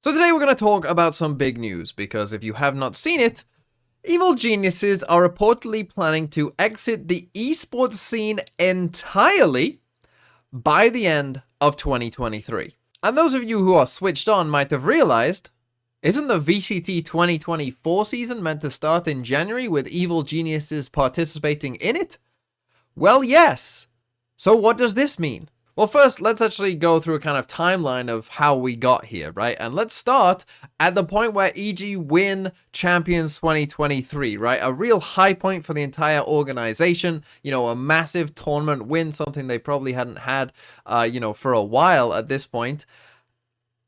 So today we're going to talk about some big news, because if you have not seen it, evil geniuses are reportedly planning to exit the esports scene entirely by the end of 2023. And those of you who are switched on might have realized, isn't the VCT 2024 season meant to start in January with evil geniuses participating in it? Well, yes. So what does this mean? Well, first, let's actually go through a kind of timeline of how we got here, right? And let's start at the point where EG win Champions 2023, right? A real high point for the entire organization, a massive tournament win, something they probably hadn't had, for a while at this point.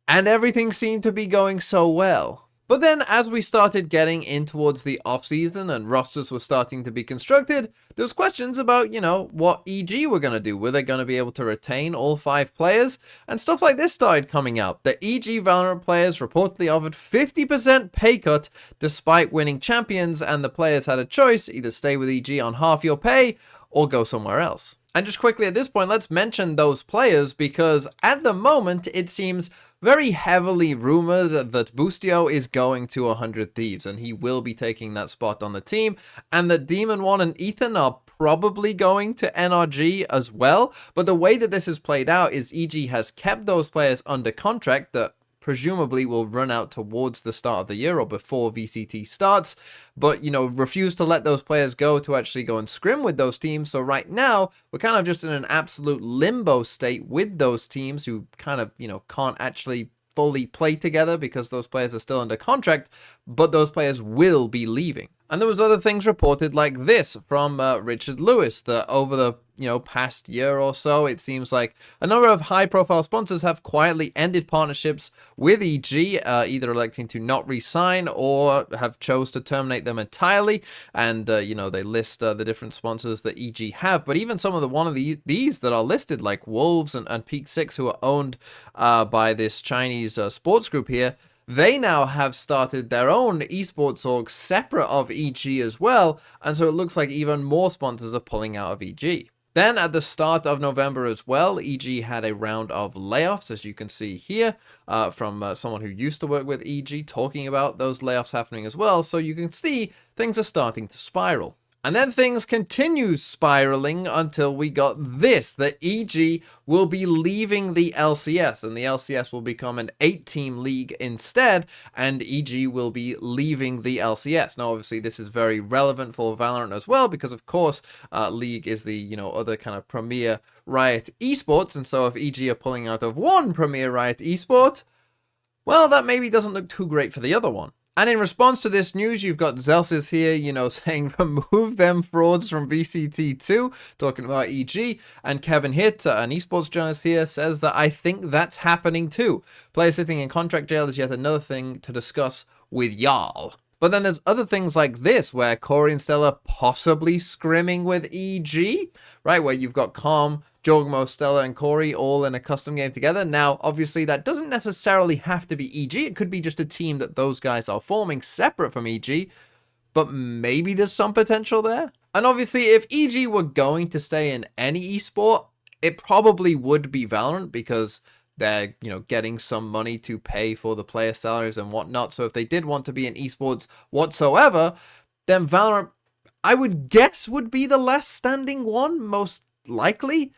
And everything seemed to be going so well. But then as we started getting in towards the off-season and rosters were starting to be constructed, there was questions about, what EG were going to do. Were they going to be able to retain all 5 players? And stuff like this started coming out. The EG Valorant players reportedly offered 50% pay cut despite winning champions, and the players had a choice, either stay with EG on half your pay or go somewhere else. And just quickly at this point, let's mention those players, because at the moment it seems very heavily rumored that Boostio is going to 100 Thieves, and he will be taking that spot on the team, and that Demon 1 and Ethan are probably going to NRG as well. But the way that this has played out is EG has kept those players under contract that presumably will run out towards the start of the year or before VCT starts, but refuse to let those players go to actually go and scrim with those teams. So right now we're kind of just in an absolute limbo state with those teams who kind of can't actually fully play together because those players are still under contract, but those players will be leaving. And there was other things reported like this from Richard Lewis, that over the past year or so, it seems like a number of high-profile sponsors have quietly ended partnerships with EG, either electing to not re-sign or have chose to terminate them entirely. And they list the different sponsors that EG have, but even some of these that are listed, like Wolves and Peak 6, who are owned by this Chinese sports group here, they now have started their own esports org separate of EG as well, and so it looks like even more sponsors are pulling out of EG. Then at the start of November as well, EG had a round of layoffs, as you can see here, from someone who used to work with EG talking about those layoffs happening as well, so you can see things are starting to spiral. And then things continue spiraling until we got this, that EG will be leaving the LCS, and the LCS will become an 8-team league instead, and EG will be leaving the LCS. Now, obviously, this is very relevant for Valorant as well, because, of course, League is the, other kind of premier Riot esports, and so if EG are pulling out of one premier Riot esport, well, that maybe doesn't look too great for the other one. And in response to this news, you've got Zelsis here, saying remove them frauds from VCT2, talking about EG. And Kevin Hitt, an esports journalist here, says that I think that's happening too. Players sitting in contract jail is yet another thing to discuss with y'all. But then there's other things like this, where Corey and Stella possibly scrimming with EG, right? Where you've got Calm, Jogmo, Stella, and Corey all in a custom game together. Now, obviously, that doesn't necessarily have to be EG. It could be just a team that those guys are forming separate from EG, but maybe there's some potential there. And obviously, if EG were going to stay in any esport, it probably would be Valorant, because they're, getting some money to pay for the player salaries and whatnot. So if they did want to be in esports whatsoever, then Valorant, I would guess, would be the less standing one, most likely.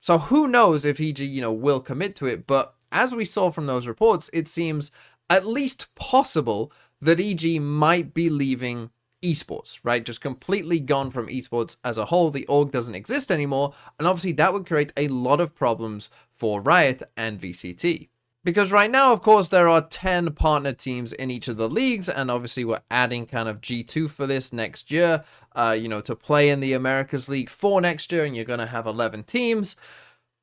So who knows if EG, will commit to it. But as we saw from those reports, it seems at least possible that EG might be leaving esports, right? Just completely gone from esports as a whole. The org doesn't exist anymore. And obviously that would create a lot of problems for Riot and VCT. Because right now, of course, there are 10 partner teams in each of the leagues, and obviously we're adding kind of G2 for this next year, to play in the Americas League for next year, and you're going to have 11 teams.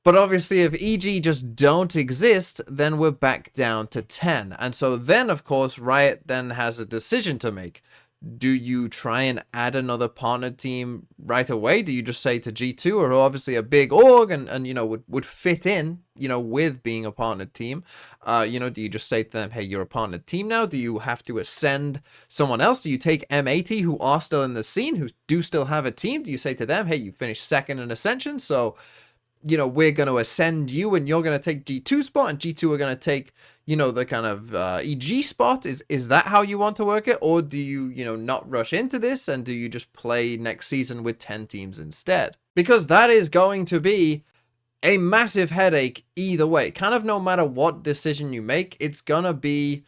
But obviously, if EG just don't exist, then we're back down to 10. And so then, of course, Riot then has a decision to make. Do you try and add another partner team right away? Do you just say to G2, or obviously a big org and would fit in, with being a partner team? Do you just say to them, hey, you're a partner team now? Do you have to ascend someone else? Do you take M80, who are still in the scene, who do still have a team? Do you say to them, hey, you finished second in Ascension, so, we're going to ascend you and you're going to take G2 spot, and G2 are going to take, the kind of EG spot? Is that how you want to work it? Or do you, not rush into this, and do you just play next season with 10 teams instead? Because that is going to be a massive headache either way. Kind of no matter what decision you make, it's gonna be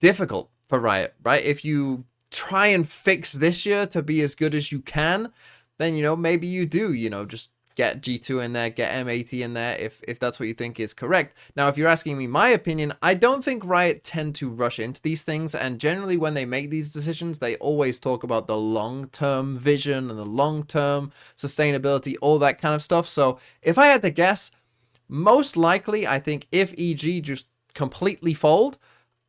difficult for Riot, right? If you try and fix this year to be as good as you can, then, maybe you do, just get G2 in there, get M80 in there, if that's what you think is correct. Now, if you're asking me my opinion, I don't think Riot tend to rush into these things, and generally when they make these decisions, they always talk about the long-term vision and the long-term sustainability, all that kind of stuff. So if I had to guess, most likely, I think if EG just completely fold,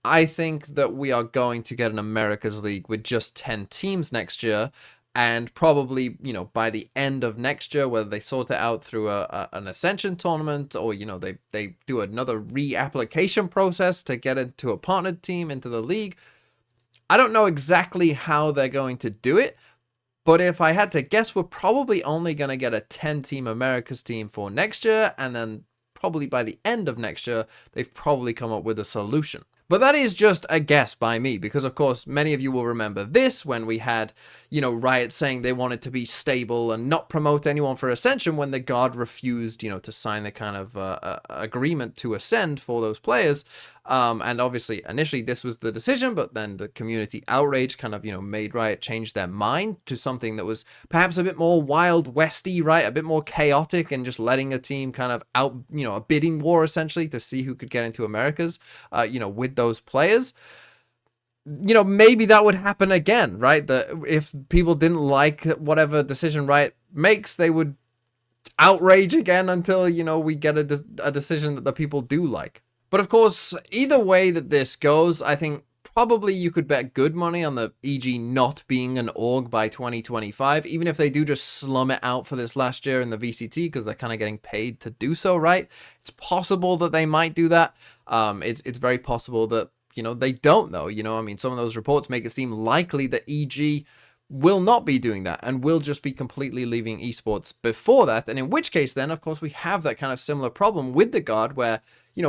I think that we are going to get an Americas League with just 10 teams next year. And probably, by the end of next year, whether they sort it out through an Ascension tournament, or, they do another reapplication process to get into a partnered team into the league. I don't know exactly how they're going to do it, but if I had to guess, we're probably only going to get a 10-team Americas team for next year, and then probably by the end of next year, they've probably come up with a solution. But that is just a guess by me, because of course many of you will remember this when we had, Riot saying they wanted to be stable and not promote anyone for Ascension when the God refused, to sign the kind of agreement to ascend for those players. And obviously initially this was the decision, but then the community outrage kind of, made Riot change their mind to something that was perhaps a bit more Wild Westy, right? A bit more chaotic, and just letting a team kind of out, a bidding war essentially to see who could get into Americas, with those players. Maybe that would happen again, right? That if people didn't like whatever decision Riot makes, they would outrage again until, we get a decision that the people do like. But of course, either way that this goes, I think probably you could bet good money on the EG not being an org by 2025, even if they do just slum it out for this last year in the VCT, because they're kind of getting paid to do so, right? It's possible that they might do that. It's very possible that, they don't, though. Some of those reports make it seem likely that EG will not be doing that and will just be completely leaving esports before that. And in which case, then, of course, we have that kind of similar problem with the God where,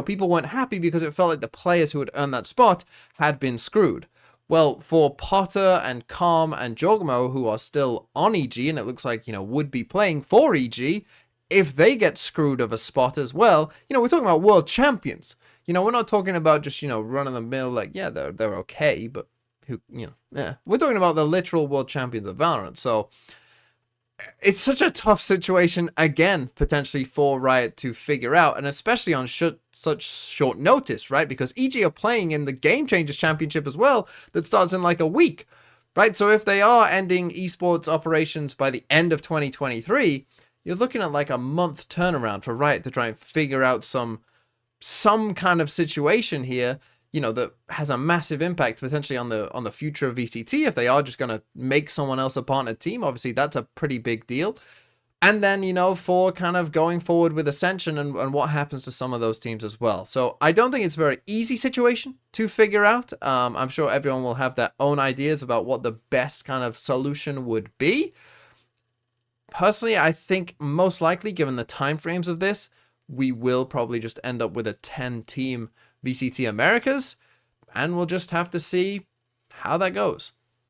people weren't happy because it felt like the players who had earned that spot had been screwed. Well, for Potter and Calm and Jogmo, who are still on EG, and it looks like, would be playing for EG, if they get screwed of a spot as well, we're talking about world champions. We're not talking about just, run of the mill, like, yeah, they're okay, but who, yeah. We're talking about the literal world champions of Valorant. So it's such a tough situation, again, potentially for Riot to figure out, and especially on such short notice, right? Because EG are playing in the Game Changers Championship as well, that starts in like a week, right? So if they are ending esports operations by the end of 2023, you're looking at like a month turnaround for Riot to try and figure out some kind of situation here, that has a massive impact potentially on the future of VCT. If they are just going to make someone else a partner team, obviously that's a pretty big deal. And then, for kind of going forward with Ascension and what happens to some of those teams as well. So I don't think it's a very easy situation to figure out. I'm sure everyone will have their own ideas about what the best kind of solution would be. Personally, I think most likely, given the timeframes of this, we will probably just end up with a 10-team VCT Americas, and we'll just have to see how that goes.